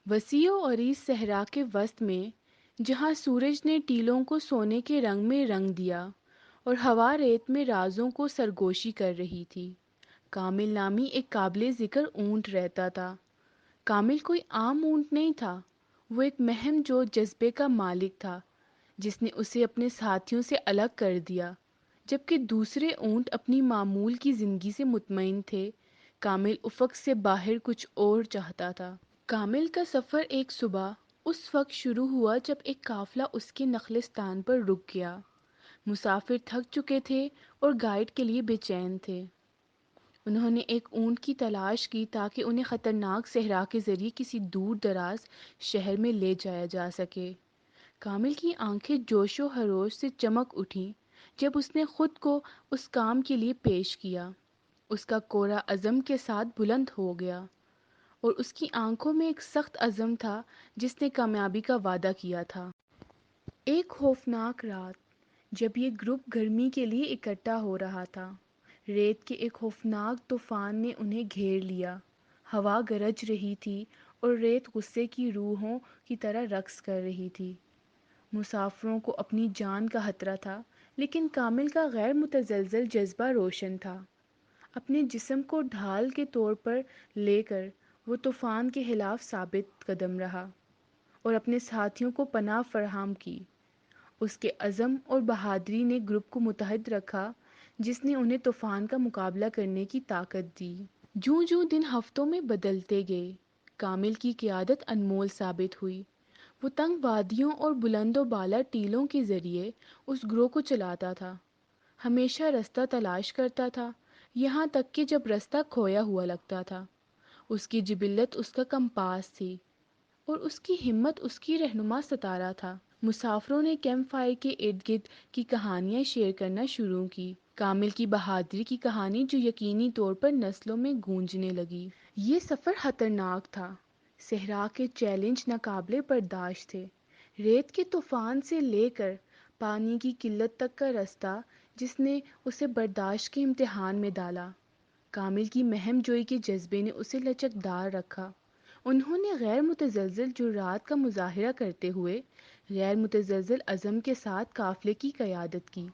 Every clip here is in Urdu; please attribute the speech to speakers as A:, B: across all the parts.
A: وسیع و عریض صحرا کے وسط میں، جہاں سورج نے ٹیلوں کو سونے کے رنگ میں رنگ دیا اور ہوا ریت میں رازوں کو سرگوشی کر رہی تھی، کامل نامی ایک قابل ذکر اونٹ رہتا تھا۔ کامل کوئی عام اونٹ نہیں تھا، وہ ایک مہم جو جذبے کا مالک تھا، جس نے اسے اپنے ساتھیوں سے الگ کر دیا۔ جبکہ دوسرے اونٹ اپنی معمول کی زندگی سے مطمئن تھے، کامل افق سے باہر کچھ اور چاہتا تھا۔ کامل کا سفر ایک صبح اس وقت شروع ہوا جب ایک قافلہ اس کے نخلستان پر رک گیا۔ مسافر تھک چکے تھے اور گائیڈ کے لیے بے چین تھے۔ انہوں نے ایک اونٹ کی تلاش کی تاکہ انہیں خطرناک صحرا کے ذریعے کسی دور دراز شہر میں لے جایا جا سکے۔ کامل کی آنکھیں جوش و خروش سے چمک اٹھیں جب اس نے خود کو اس کام کے لیے پیش کیا۔ اس کا کوڑا عزم کے ساتھ بلند ہو گیا، اور اس کی آنکھوں میں ایک سخت عزم تھا جس نے کامیابی کا وعدہ کیا تھا۔ ایک خوفناک رات، جب یہ گروپ گرمی کے لیے اکٹھا ہو رہا تھا، ریت کے ایک خوفناک طوفان نے انہیں گھیر لیا۔ ہوا گرج رہی تھی اور ریت غصے کی روحوں کی طرح رقص کر رہی تھی۔ مسافروں کو اپنی جان کا خطرہ تھا، لیکن کامل کا غیر متزلزل جذبہ روشن تھا۔ اپنے جسم کو ڈھال کے طور پر لے کر وہ طوفان کے خلاف ثابت قدم رہا اور اپنے ساتھیوں کو پناہ فراہم کی۔ اس کے عزم اور بہادری نے گروپ کو متحد رکھا، جس نے انہیں طوفان کا مقابلہ کرنے کی طاقت دی۔ جوں جوں دن ہفتوں میں بدلتے گئے، کامل کی قیادت انمول ثابت ہوئی۔ وہ تنگ وادیوں اور بلند و بالا ٹیلوں کے ذریعے اس گروہ کو چلاتا تھا، ہمیشہ رستہ تلاش کرتا تھا، یہاں تک کہ جب رستہ کھویا ہوا لگتا تھا، اس کی جبلت اس کا کمپاس تھی اور اس کی ہمت اس کی رہنما ستارہ تھا۔ مسافروں نے کیمپ فائر کے ارد گرد کی کہانیاں شیئر کرنا شروع کی، کامل کی بہادری کی کہانی جو یقینی طور پر نسلوں میں گونجنے لگی۔ یہ سفر خطرناک تھا، صحرا کے چیلنج ناقابل برداشت تھے، ریت کے طوفان سے لے کر پانی کی قلت تک کا رستہ جس نے اسے برداشت کے امتحان میں ڈالا۔ کامل کی مہم جوئی کے جذبے نے اسے لچکدار رکھا۔ انہوں نے غیر متزلزل جرات کا مظاہرہ کرتے ہوئے غیر متزلزل عزم کے ساتھ قافلے کی قیادت کی۔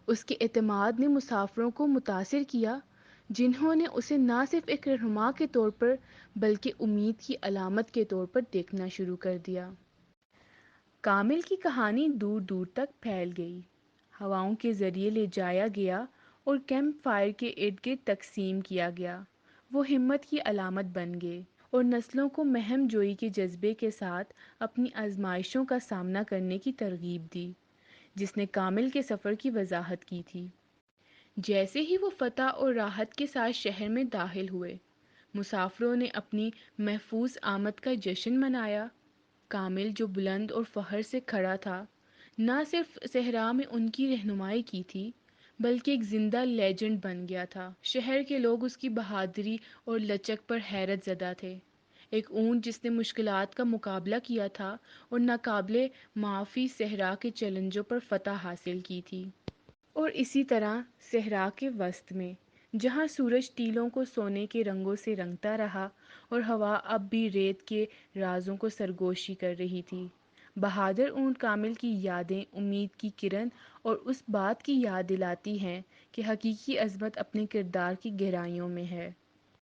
A: اس کے اعتماد نے مسافروں کو متاثر کیا، جنہوں نے اسے نہ صرف ایک رہنما کے طور پر بلکہ امید کی علامت کے طور پر دیکھنا شروع کر دیا۔ کامل کی کہانی دور دور تک پھیل گئی، ہواؤں کے ذریعے لے جایا گیا اور کیمپ فائر کے ارد گرد تقسیم کیا گیا۔ وہ ہمت کی علامت بن گئے اور نسلوں کو مہم جوئی کے جذبے کے ساتھ اپنی آزمائشوں کا سامنا کرنے کی ترغیب دی، جس نے کامل کے سفر کی وضاحت کی تھی۔ جیسے ہی وہ فتح اور راحت کے ساتھ شہر میں داخل ہوئے، مسافروں نے اپنی محفوظ آمد کا جشن منایا۔ کامل جو بلند اور فخر سے کھڑا تھا، نہ صرف صحرا میں ان کی رہنمائی کی تھی بلکہ ایک زندہ لیجنڈ بن گیا تھا۔ شہر کے لوگ اس کی بہادری اور لچک پر حیرت زدہ تھے۔ ایک اونٹ جس نے مشکلات کا مقابلہ کیا تھا اور ناقابل معافی صحرا کے چیلنجوں پر فتح حاصل کی تھی۔ اور اسی طرح صحرا کے وسط میں، جہاں سورج ٹیلوں کو سونے کے رنگوں سے رنگتا رہا اور ہوا اب بھی ریت کے رازوں کو سرگوشی کر رہی تھی، بہادر اونٹ کامل کی یادیں امید کی کرن اور اس بات کی یاد دلاتی ہیں کہ حقیقی عظمت اپنے کردار کی گہرائیوں میں ہے۔